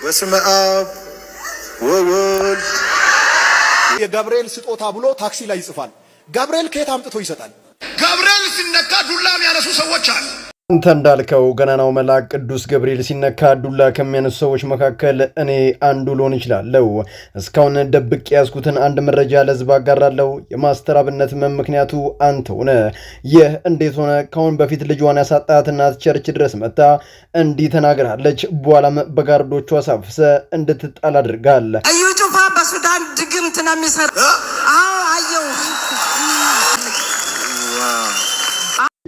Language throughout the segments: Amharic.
በስመ አብ ወወልድ የገብርኤል ስጦታ ብሎ ታክሲ ላይ ይጽፋል። ገብርኤል ከየት አምጥቶ ይሰጣል? ገብርኤል ሲነካ ዱላ የሚያነሱ ሰዎች አሉ። አንተ እንዳልከው ገናናው መልአክ ቅዱስ ገብርኤል ሲነካ ዱላ ከሚያነሱ ሰዎች መካከል እኔ አንዱ ልሆን እችላለሁ። እስካሁን ደብቅ ያዝኩትን አንድ መረጃ ለህዝብ አጋራለሁ። የማስተር አብነት ምክንያቱ አንተ ሆነ። ይህ እንዴት ሆነ? ካሁን በፊት ልጇን ያሳጣት እናት ቸርች ድረስ መጣ እንዲህ ተናግራለች። በኋላም በጋርዶቿ አሳፍሰ እንድትጣል አድርጋል። እዩ ጩፋ በሱዳን ድግምት ነው የሚሰራ። አዎ አየው።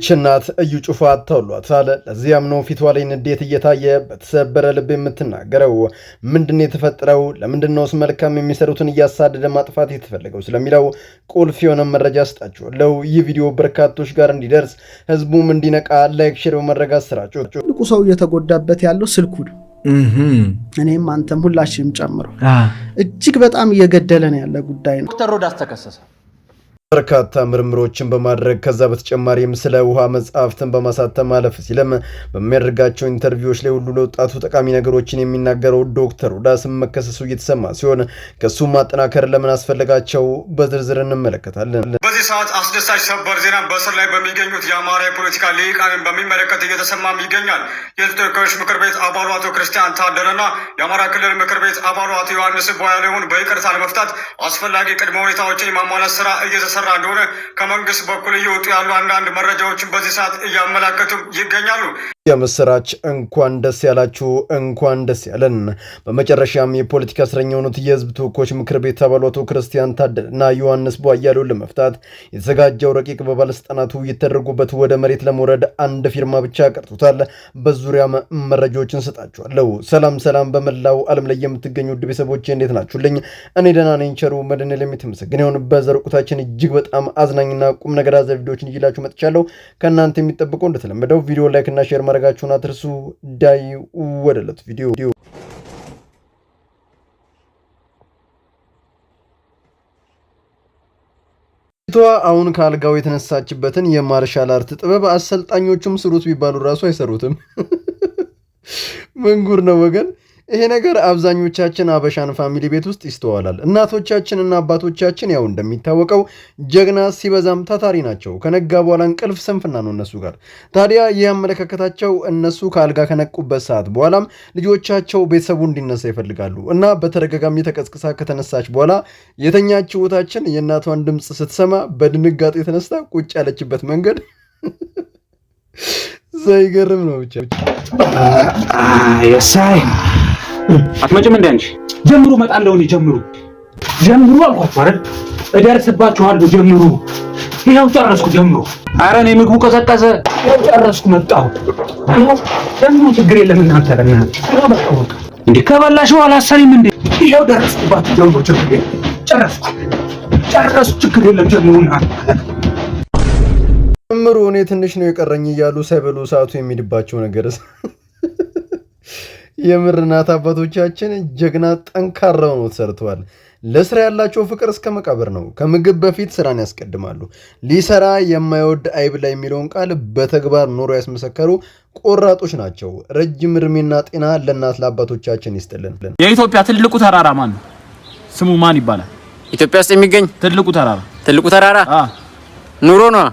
ችናት እዩ ጩፋ ተውሏታል። ለዚያም ነው ፊቷ ላይ ንዴት እየታየ በተሰበረ ልብ የምትናገረው። ምንድነው የተፈጠረው? ለምንድነውስ መልካም የሚሰሩትን እያሳደደ ማጥፋት የተፈለገው ስለሚለው ቁልፍ የሆነ መረጃ አስጣችኋለሁ። ይህ ቪዲዮ በርካቶች ጋር እንዲደርስ ህዝቡም እንዲነቃ ላይክ፣ ሼር በማድረግ አሰራጩ። ትልቁ ሰው እየተጎዳበት ያለው ስልኩ ነው። እኔም አንተም ሁላችንም ጨምሮ እጅግ በጣም እየገደለን ያለ ጉዳይ ነው። ዶክተር ሮዳስ ተከሰሰ። በርካታ ምርምሮችን በማድረግ ከዛ በተጨማሪም ስለ ውሃ መጽሐፍትን በማሳተም አለፍ ሲልም በሚያደርጋቸው ኢንተርቪዎች ላይ ሁሉ ለወጣቱ ጠቃሚ ነገሮችን የሚናገረው ዶክተር ሮዳስ መከሰሱ እየተሰማ ሲሆን ከሱ ማጠናከር ለምን አስፈለጋቸው በዝርዝር እንመለከታለን። በዚህ ሰዓት አስደሳች ሰበር ዜና በእስር ላይ በሚገኙት የአማራ የፖለቲካ ልሂቃንን በሚመለከት እየተሰማም ይገኛል። የህዝብ ተወካዮች ምክር ቤት አባሉ አቶ ክርስቲያን ታደለና የአማራ ክልል ምክር ቤት አባሉ አቶ ዮሐንስ ቧያለውን በይቅርታ ለመፍታት አስፈላጊ ቅድመ ሁኔታዎችን የማሟላት ስራ እየተሰራ እንደሆነ ከመንግስት በኩል እየወጡ ያሉ አንዳንድ መረጃዎችን በዚህ ሰዓት እያመላከቱ ይገኛሉ። የምስራች እንኳን ደስ ያላችሁ፣ እንኳን ደስ ያለን። በመጨረሻም የፖለቲካ እስረኛ የሆኑት የህዝብ ተወካዮች ምክር ቤት አባሉ አቶ ክርስቲያን ታደለና ዮሐንስ ቧያለውን ለመፍታት የተዘጋጀው ረቂቅ በባለስልጣናቱ እየተደረጉበት ወደ መሬት ለመውረድ አንድ ፊርማ ብቻ ቀርቶታል። በዙሪያም መረጃዎችን ሰጣችኋለሁ። ሰላም በመላው ዓለም ላይ የምትገኙ ውድ ቤተሰቦቼ እንዴት ናችሁልኝ? እኔ ደህና ነኝ። ቸሩ መድኃኔዓለም የተመሰገነ ይሁን። በዘርቁታችን እጅግ በጣም አዝናኝና ቁም ነገር አዘል ቪዲዮዎችን ይዤላችሁ መጥቻለሁ። ከእናንተ የሚጠብቀው እንደተለመደው ቪዲዮ ላይክ እና ሼር ማድረጋችሁን አትርሱ። ዳይ ወደለት ቪዲዮ አሁን ከአልጋው የተነሳችበትን የማርሻል አርት ጥበብ አሰልጣኞቹም ስሩት ቢባሉ ራሱ አይሰሩትም። መንጉር ነው ወገን። ይሄ ነገር አብዛኞቻችን አበሻን ፋሚሊ ቤት ውስጥ ይስተዋላል። እናቶቻችን እና አባቶቻችን ያው እንደሚታወቀው ጀግና ሲበዛም ታታሪ ናቸው። ከነጋ በኋላ እንቅልፍ ስንፍና ነው እነሱ ጋር። ታዲያ ይህ አመለካከታቸው እነሱ ከአልጋ ከነቁበት ሰዓት በኋላም ልጆቻቸው ቤተሰቡ እንዲነሳ ይፈልጋሉ እና በተደጋጋሚ ተቀስቅሳ ከተነሳች በኋላ የተኛች እህታችን የእናቷን ድምፅ ስትሰማ በድንጋጤ የተነሳ ቁጭ ያለችበት መንገድ ዘይገርም ነው። ብቻ የሳይ አትመጭም እንዴ አንቺ? ጀምሩ እመጣለሁ። እኔ ጀምሩ አልኳችሁ አይደል? እደርስባችኋለሁ። ጀምሩ። ይኸው ጨረስኩ። ጀምሩ። ኧረ እኔ ምግቡ ቀዘቀዘ። ይኸው ጨረስኩ። መጣሁ። ይኸው ጀምሩ። ችግር የለም እናንተ ለእናንተ እንዴ ከበላሽ በኋላ አሰሪም እንዴ? ይኸው ደረስኩባችሁ። ጀምሩ። ችግር የለም። ጨረስኩ። ችግር የለም። ጀምሩና ጀምሩ። እኔ ትንሽ ነው የቀረኝ እያሉ ሳይበሉ ሰዓቱ የሚድባቸው ነገርስ የምር እናት አባቶቻችን ጀግና ጠንካራው ነው ተሰርተዋል። ለስራ ያላቸው ፍቅር እስከ መቃብር ነው። ከምግብ በፊት ስራን ያስቀድማሉ። ሊሰራ የማይወድ አይብላ የሚለውን ቃል በተግባር ኖሮ ያስመሰከሩ ቆራጦች ናቸው። ረጅም እድሜና ጤና ለእናት ለአባቶቻችን ይስጥልን። የኢትዮጵያ ትልቁ ተራራ ማን ነው? ስሙ ማን ይባላል? ኢትዮጵያ ውስጥ የሚገኝ ትልቁ ተራራ ኑሮ ነው።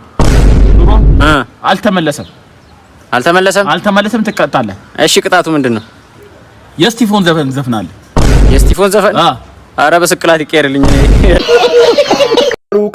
ኑሮ አልተመለሰም። ትቀጣለህ። እሺ ቅጣቱ ምንድነው? የስቲፎን ዘፈን ዘፍናለህ። የስቲፎን ዘፈን? ኧረ በስቅላት ይቀርልኝ።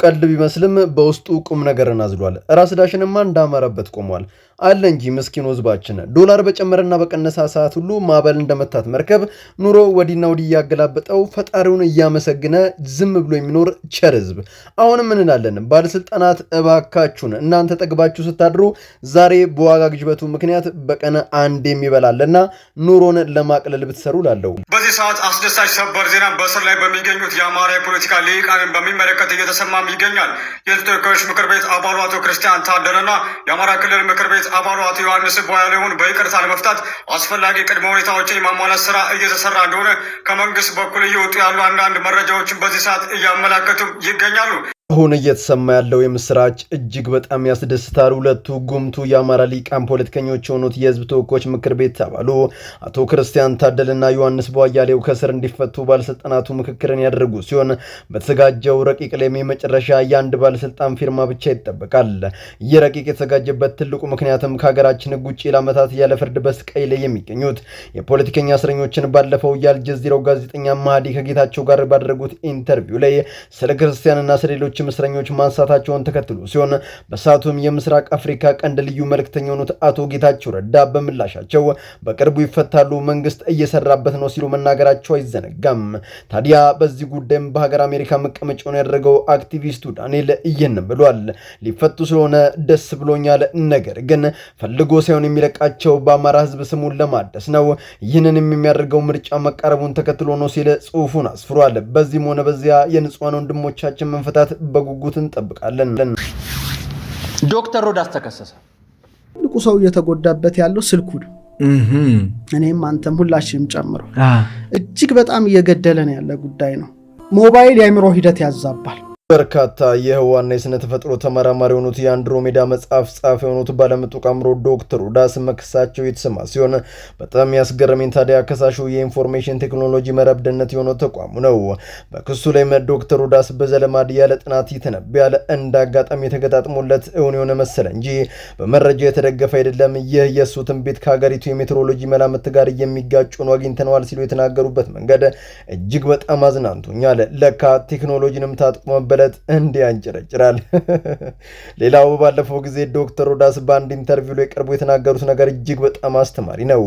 ቀልድ ቢመስልም በውስጡ ቁም ነገርን አዝሏል። ራስ ዳሽንማ እንዳማረበት ቆሟል አለ እንጂ ምስኪኑ ህዝባችን ዶላር በጨመረና በቀነሳ ሰዓት ሁሉ ማዕበል እንደመታት መርከብ ኑሮ ወዲና ወዲ ያገላበጠው ፈጣሪውን እያመሰገነ ዝም ብሎ የሚኖር ቸር ህዝብ። አሁንም እንላለን ባለስልጣናት እባካችሁን እናንተ ጠግባችሁ ስታድሩ ዛሬ በዋጋ ግሽበቱ ምክንያት በቀን አንድ የሚበላለና ኑሮን ለማቅለል ብትሰሩ ላለው። በዚህ ሰዓት አስደሳች ሰበር ዜና በእስር ላይ በሚገኙት የአማራ የፖለቲካ ልሂቃንን በሚመለከት እየተሰማም ይገኛል። የህዝብ ተወካዮች ምክር ቤት አባሉ አቶ ክርስቲያን ታደለና የአማራ ክልል ምክር ቤት አባሉ አቶ ዮሐንስ ቧያለውን በይቅርታ ለመፍታት አስፈላጊ ቅድመ ሁኔታዎችን የማሟላት ስራ እየተሰራ እንደሆነ ከመንግስት በኩል እየወጡ ያሉ አንዳንድ መረጃዎችን በዚህ ሰዓት እያመላከቱ ይገኛሉ። አሁን እየተሰማ ያለው የምስራች እጅግ በጣም ያስደስታል። ሁለቱ ጉምቱ የአማራ ሊቃን ፖለቲከኞች የሆኑት የህዝብ ተወካዮች ምክር ቤት አባሉ አቶ ክርስቲያን ታደለና ዮሐንስ ቧያሌው ከስር እንዲፈቱ ባለስልጣናቱ ምክክርን ያደረጉ ሲሆን በተዘጋጀው ረቂቅ ላይ የመጨረሻ የአንድ ባለስልጣን ፊርማ ብቻ ይጠበቃል። ይህ ረቂቅ የተዘጋጀበት ትልቁ ምክንያትም ከሀገራችን ህግ ውጭ ለዓመታት ያለ ፍርድ በስቃይ ላይ የሚገኙት የፖለቲከኛ እስረኞችን ባለፈው የአልጀዚራው ጋዜጠኛ ማህዲ ከጌታቸው ጋር ባደረጉት ኢንተርቪው ላይ ስለ ክርስቲያንና ስለሌሎች እስረኞች ማንሳታቸውን ተከትሎ ሲሆን በሳቱም የምስራቅ አፍሪካ ቀንድ ልዩ መልእክተኛ የሆኑት አቶ ጌታቸው ረዳ በምላሻቸው በቅርቡ ይፈታሉ፣ መንግስት እየሰራበት ነው ሲሉ መናገራቸው አይዘነጋም። ታዲያ በዚህ ጉዳይም በሀገር አሜሪካ መቀመጫውን ያደረገው አክቲቪስቱ ዳንኤል ይህን ብሏል። ሊፈቱ ስለሆነ ደስ ብሎኛል፣ ነገር ግን ፈልጎ ሳይሆን የሚለቃቸው በአማራ ህዝብ ስሙን ለማደስ ነው። ይህንን የሚያደርገው ምርጫ መቃረቡን ተከትሎ ነው ሲል ጽሁፉን አስፍሯል። በዚህም ሆነ በዚያ የንጹሃን ወንድሞቻችን መንፈታት በጉጉት እንጠብቃለን። ዶክተር ሮዳስ ተከሰሰ። ትልቁ ሰው እየተጎዳበት ያለው ስልኩ ነው። እኔም አንተም ሁላችንም ጨምሮ እጅግ በጣም እየገደለን ያለ ጉዳይ ነው። ሞባይል የአእምሮ ሂደት ያዛባል። በርካታ የህዋና የስነ ተፈጥሮ ተመራማሪ የሆኑት የአንድሮሜዳ መጽሐፍ ጻፍ የሆኑት ባለምጡቅ አእምሮ ዶክተር ሮዳስ መክሰሳቸው የተሰማ ሲሆን በጣም ያስገረመኝ ታዲያ ከሳሹ የኢንፎርሜሽን ቴክኖሎጂ መረብ ደህንነት የሆነው ተቋሙ ነው። በክሱ ላይ ዶክተር ሮዳስ በዘለማድ ያለ ጥናት ይተነብያል እንደ አጋጣሚ የተገጣጥሞለት እውን የሆነ መሰለ እንጂ በመረጃ የተደገፈ አይደለም። ይህ የእሱ ትንቢት ከሀገሪቱ የሜትሮሎጂ መላምት ጋር የሚጋጩ ነው አግኝተነዋል ሲሉ የተናገሩበት መንገድ እጅግ በጣም አዝናንቶኛል። ለካ ቴክኖሎጂንም ታጥቆ መበለ እንዲያንጨረጭራል። ሌላው ባለፈው ጊዜ ዶክተር ሮዳስ በአንድ ኢንተርቪው ላይ ቀርቦ የተናገሩት ነገር እጅግ በጣም አስተማሪ ነው።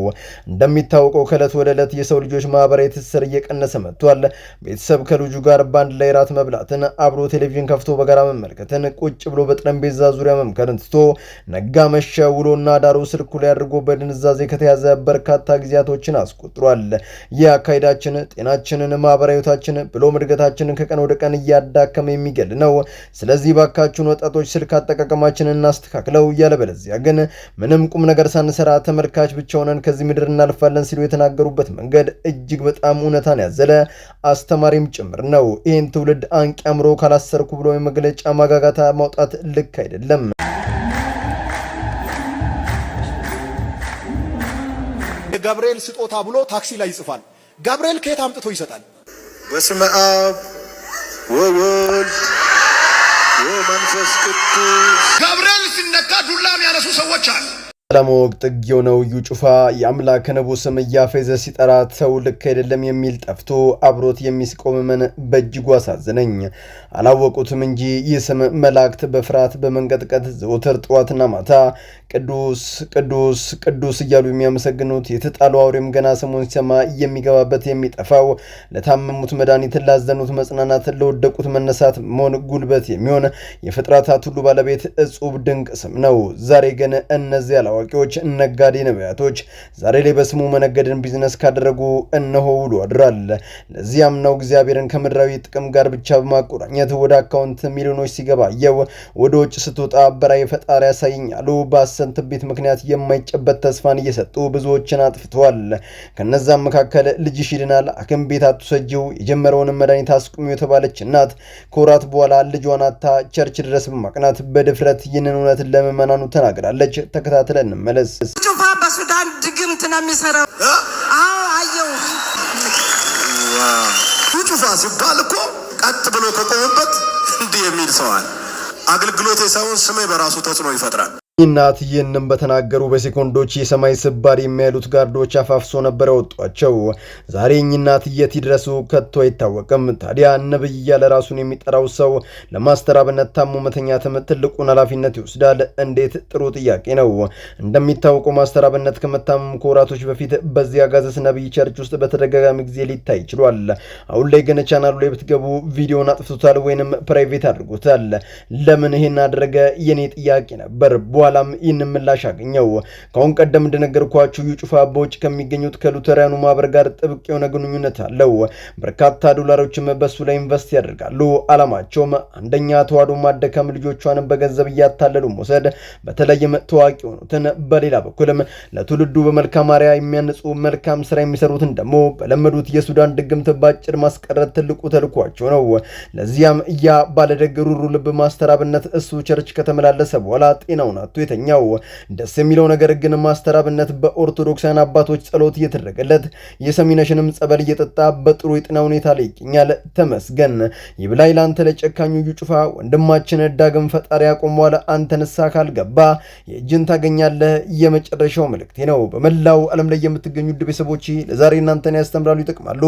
እንደሚታወቀው ከዕለት ወደ ዕለት የሰው ልጆች ማህበራዊ ትስስር እየቀነሰ መጥቷል። ቤተሰብ ከልጁ ጋር ባንድ ላይ ራት መብላትን፣ አብሮ ቴሌቪዥን ከፍቶ በጋራ መመልከትን፣ ቁጭ ብሎ በጠረጴዛ ዙሪያ መምከርን ትቶ ነጋ መሸ ውሎና ዳሩ ስልኩ ላይ አድርጎ በድንዛዜ ከተያዘ በርካታ ጊዜያቶችን አስቆጥሯል። ይህ አካሄዳችን ጤናችንን፣ ማህበራዊ ህይወታችን ብሎም እድገታችንን ከቀን ወደ ቀን እያዳከመ የሚገል ነው። ስለዚህ ባካችሁን ወጣቶች ስልክ አጠቃቀማችንን እናስተካክለው፣ ያለበለዚያ ግን ምንም ቁም ነገር ሳንሰራ ተመልካች ብቻ ሆነን ከዚህ ምድር እናልፋለን ሲሉ የተናገሩበት መንገድ እጅግ በጣም እውነታን ያዘለ አስተማሪም ጭምር ነው። ይህን ትውልድ አንቂ አእምሮ ካላሰርኩ ብሎ የመግለጫ ማጋጋታ ማውጣት ልክ አይደለም። ገብርኤል ስጦታ ብሎ ታክሲ ላይ ይጽፋል። ገብርኤል ከየት አምጥቶ ይሰጣል? በስመ አብ ወወልድ ወመንፈስ ቅዱስ። ገብርኤል ሲነካ ዱላ የሚያነሱ ሰዎች አሉ። ለሞቅ ጥግ የሆነው እዩ ጩፋ የአምላክ ነቡ ስም እያፌዘ ሲጠራ ሰው ልክ አይደለም የሚል ጠፍቶ አብሮት የሚስቆምመን በእጅጉ አሳዘነኝ። አላወቁትም እንጂ ይህ ስም መላእክት በፍርሃት በመንቀጥቀጥ ዘወትር ጠዋትና ማታ ቅዱስ ቅዱስ ቅዱስ እያሉ የሚያመሰግኑት የተጣሉ አውሬም ገና ስሙን ሲሰማ የሚገባበት የሚጠፋው ለታመሙት መድኃኒት፣ ላዘኑት መጽናናት፣ ለወደቁት መነሳት መሆን ጉልበት የሚሆን የፍጥረታት ሁሉ ባለቤት እጹብ ድንቅ ስም ነው። ዛሬ ግን እነዚህ አዋቂዎች ነጋዴ ነቢያቶች ዛሬ ላይ በስሙ መነገድን ቢዝነስ ካደረጉ እነሆ ውሎ አድሯል። ለዚያም ነው እግዚአብሔርን ከምድራዊ ጥቅም ጋር ብቻ በማቆራኘት ወደ አካውንት ሚሊዮኖች ሲገባ የው ወደ ውጭ ስትወጣ በራይ ፈጣሪ ያሳይኛሉ በአሰን ትንቢት ምክንያት የማይጨበት ተስፋን እየሰጡ ብዙዎችን አጥፍተዋል። ከነዛም መካከል ልጅሽ ይድናል፣ ሐኪም ቤት አትሰጂው፣ የጀመረውን መድኃኒት አስቁሚው የተባለች እናት ከወራት በኋላ ልጇን አታ ቸርች ድረስ በማቅናት በድፍረት ይህንን እውነት ለምዕመናኑ ተናግራለች። ተከታተለ እንመለስ። ጩፋ በሱዳን ድግምት ነው የሚሰራው። አዎ አየው። ጩፋ ሲባል እኮ ቀጥ ብሎ ከቆመበት እንዲህ የሚል ሰዋል አገልግሎት የሰውን ስሜ በራሱ ተጽዕኖ ይፈጥራል። እናት ይህንን በተናገሩ በሴኮንዶች የሰማይ ስባሪ የሚያሉት ጋርዶች አፋፍሶ ነበር ያወጧቸው። ዛሬ እናት የት ይድረሱ ከቶ አይታወቅም። ታዲያ ነብይ እያለ ራሱን የሚጠራው ሰው ለማስተራብነት ታሞ መተኛትም ትልቁን ኃላፊነት ይወስዳል። እንዴት? ጥሩ ጥያቄ ነው። እንደሚታወቀው ማስተራብነት ከመታመም ከወራቶች በፊት በዚያ ጋዘስ ነብይ ቸርች ውስጥ በተደጋጋሚ ጊዜ ሊታይ ይችላል። አሁን ላይ ግን ቻናሉ ላይ ብትገቡ ቪዲዮን አጥፍቶታል ወይንም ፕራይቬት አድርጎታል። ለምን ይሄን አደረገ? የኔ ጥያቄ ነበር። በኋላም ይህን ምላሽ አገኘው። ከአሁን ቀደም እንደነገርኳችሁ እዩ ጩፋ በውጭ ከሚገኙት ከሉተራኑ ማህበር ጋር ጥብቅ የሆነ ግንኙነት አለው። በርካታ ዶላሮችም በሱ ላይ ኢንቨስት ያደርጋሉ። አላማቸውም አንደኛ ተዋህዶ ማደከም፣ ልጆቿን በገንዘብ እያታለሉ መውሰድ፣ በተለይም ታዋቂ የሆኑትን በሌላ በኩልም ለትውልዱ በመልካም አርአያ የሚያንጹ መልካም ስራ የሚሰሩትን ደግሞ በለመዱት የሱዳን ድግምት ባጭር ማስቀረት ትልቁ ተልኳቸው ነው። ለዚያም ያ ባለደግ ሩሩ ልብ ማስተር አብነት እሱ ቸርች ከተመላለሰ በኋላ ጤናውን አጥቶ የተኛው። ደስ የሚለው ነገር ግን ማስተር አብነት በኦርቶዶክሳውያን አባቶች ጸሎት እየተደረገለት የሰሚነሽንም ጸበል እየጠጣ በጥሩ የጤና ሁኔታ ላይ ይገኛል። ተመስገን። ይብላኝ ላንተ ለጨካኙ እዩ ጩፋ ወንድማችን ዳግም ፈጣሪ ያቆመዋል። አንተ ንስሐ ካልገባ የእጅን ታገኛለህ። የመጨረሻው መልእክቴ ነው። በመላው ዓለም ላይ የምትገኙ ውድ ቤተሰቦች ለዛሬ እናንተን ያስተምራሉ፣ ይጠቅማሉ፣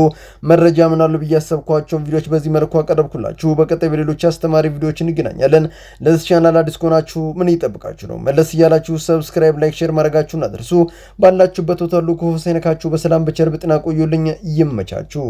መረጃ ምናሉ ብዬ ያሰብኳቸውን ቪዲዮዎች በዚህ መልኩ አቀረብኩላችሁ። በቀጣይ በሌሎች አስተማሪ ቪዲዮዎች እንገናኛለን። ለዚህ ቻናል አዲስ ከሆናችሁ ምን ይጠብቃችሁ ነው? መለስ እያላችሁ ሰብስክራይብ፣ ላይክ፣ ሼር ማድረጋችሁን አድርሱ። ባላችሁበት ሁሉ ክፉ ሳይነካችሁ በሰላም በቸር በጤና ቆዩልኝ። ይመቻችሁ።